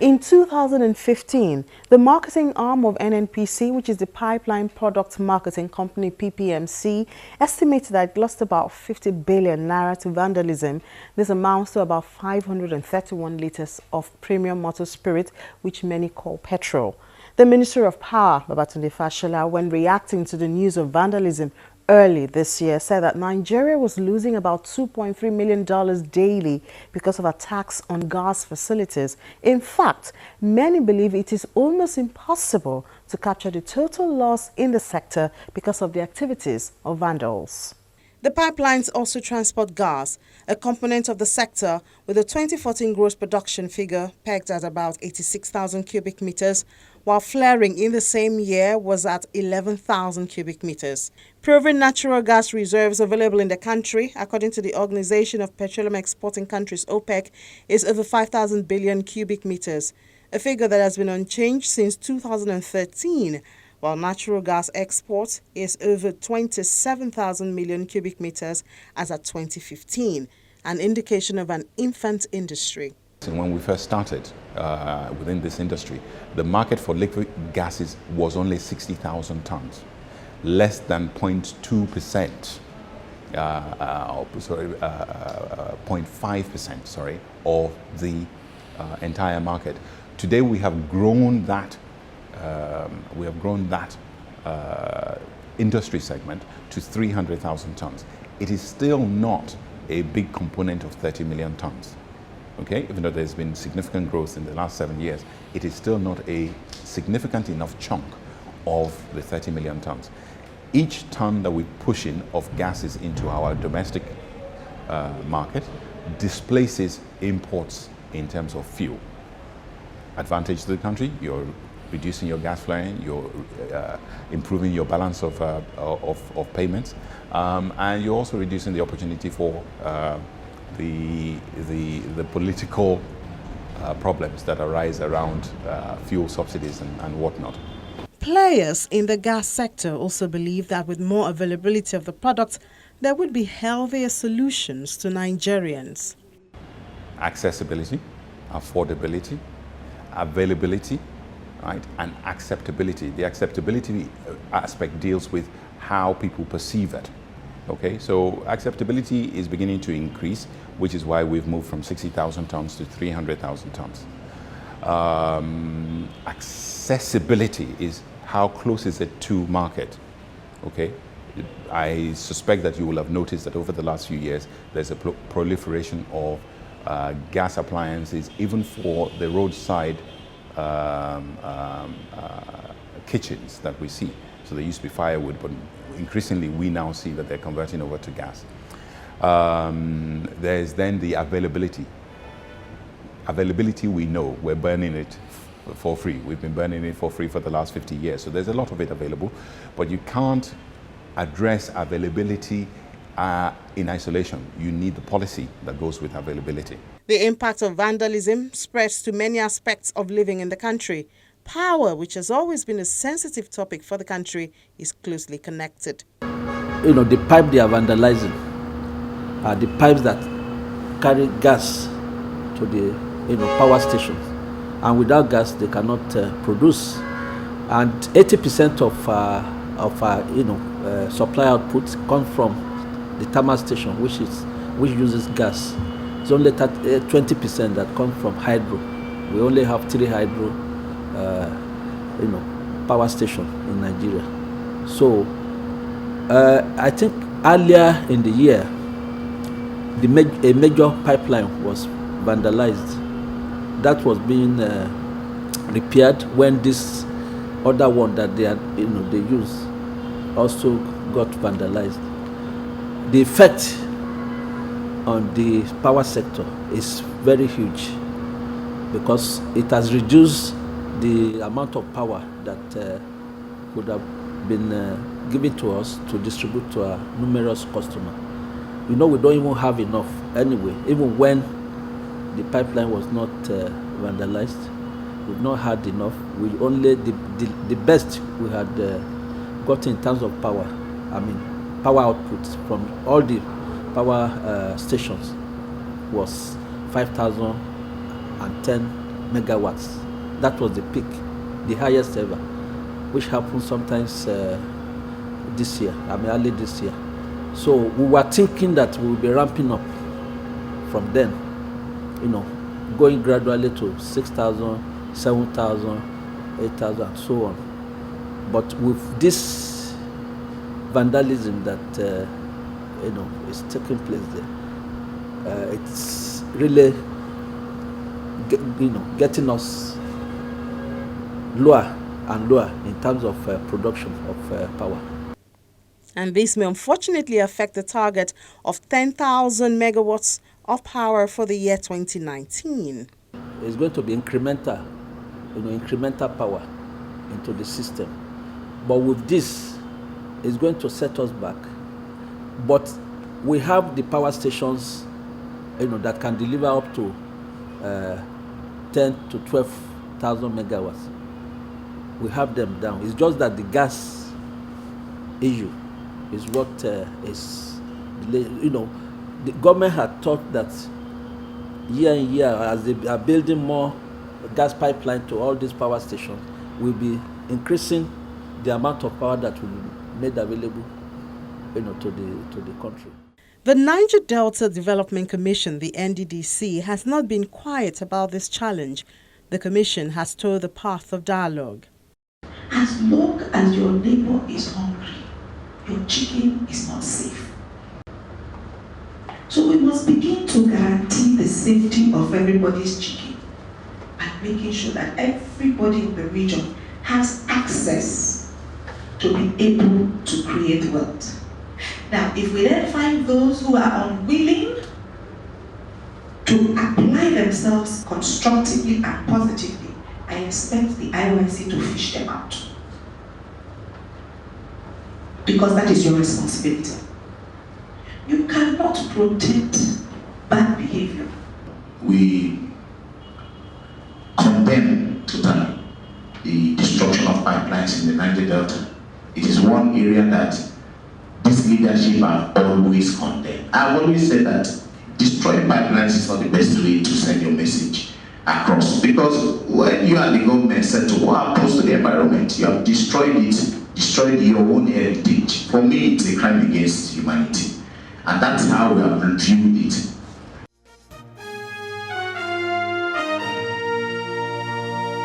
In 2015, the marketing arm of NNPC, which is the Pipeline Product Marketing Company PPMC, estimated that it lost about 50 billion naira to vandalism. This amounts to about 531 litres of premium motor spirit, which many call petrol. The Minister of Power, Babatunde Fashola, when reacting to the news of vandalism early this year, said that Nigeria was losing about $2.3 million daily because of attacks on gas facilities. In fact, many believe it is almost impossible to capture the total loss in the sector because of the activities of vandals. The pipelines also transport gas, a component of the sector, with a 2014 gross production figure pegged at about 86,000 cubic meters, while flaring in the same year was at 11,000 cubic meters. Proven natural gas reserves available in the country, according to the Organization of Petroleum Exporting Countries OPEC, is over 5,000 billion cubic meters, a figure that has been unchanged since 2013, while natural gas export is over 27,000 million cubic meters as at 2015, an indication of an infant industry. When we first started within this industry, the market for liquid gases was only 60,000 tons, less than 0.2%, 0.5%, of the entire market. Today we have grown that. Industry segment to 300,000 tons. It is still not a big component of 30 million tons. Okay, even though there's been significant growth in the last 7 years, it is still not a significant enough chunk of the 30 million tons. Each ton that we push in of gases into our domestic market displaces imports in terms of fuel. Advantage to the country, you're reducing your gas flaring, you're improving your balance of payments, and you're also reducing the opportunity for the political problems that arise around fuel subsidies and whatnot. Players in the gas sector also believe that with more availability of the product, there would be healthier solutions to Nigerians. Accessibility, affordability, availability, right, and acceptability. The acceptability aspect deals with how people perceive it. Okay, so acceptability is beginning to increase, which is why we've moved from 60,000 tons to 300,000 tons. Accessibility is how close is it to market. Okay, I suspect that you will have noticed that over the last few years, there's a proliferation of gas appliances, even for the roadside kitchens that we see. So they used to be firewood, but increasingly we now see that they're converting over to gas. There's then the availability. Availability, we know, we're burning it for free. We've been burning it for free for the last 50 years. So there's a lot of it available, but you can't address availability in isolation. You need the policy that goes with availability. The impact of vandalism spreads to many aspects of living in the country. Power, which has always been a sensitive topic for the country, is closely connected. You know, the pipe they are vandalizing are the pipes that carry gas to the power stations, and without gas they cannot produce. And 80% of supply output comes from the thermal station, which uses gas. It's only 20% that come from hydro. We only have 3 hydro power stations in Nigeria. So I think earlier in the year, a major pipeline was vandalized. That was being repaired when this other one that they use also got vandalized. The effect on the power sector is very huge because it has reduced the amount of power that would have been given to us to distribute to our numerous customers. We don't even have enough anyway. Even when the pipeline was not vandalized, we've not had enough. We only the best we had got in terms of power. Power output from all the power stations was 5,010 megawatts. That was the peak, the highest ever, which happened sometimes this year, early this year. So we were thinking that we will be ramping up from then, going gradually to 6,000, 7,000, 8,000, and so on. But with this vandalism that is taking place there, it's really getting us lower and lower in terms of production of power. And this may unfortunately affect the target of 10,000 megawatts of power for the year 2019. It's going to be incremental, incremental power into the system. But with this, it's going to set us back. But we have the power stations, that can deliver up to 10 to 12,000 megawatts. We have them down. It's just that the gas issue is what is, the government had thought that year in year, as they are building more gas pipeline to all these power stations, will be increasing the amount of power that will be made available, to the country. The Niger Delta Development Commission, the NDDC, has not been quiet about this challenge. The commission has told the path of dialogue. As long as your neighbor is hungry, your chicken is not safe. So we must begin to guarantee the safety of everybody's chicken and making sure that everybody in the region has access to be able to create wealth. Now, if we then find those who are unwilling to apply themselves constructively and positively, I expect the IYC to fish them out. Because that is your responsibility. You cannot protect bad behavior. We condemn totally the destruction of pipelines in the Niger Delta. It is one area that this leadership have always condemned. I've always said that destroying pipelines is not the best way to send your message across, because when you are the government said to what happens to the environment, you have destroyed it, destroyed your own heritage. For me, it's a crime against humanity, and that's how we have reviewed it.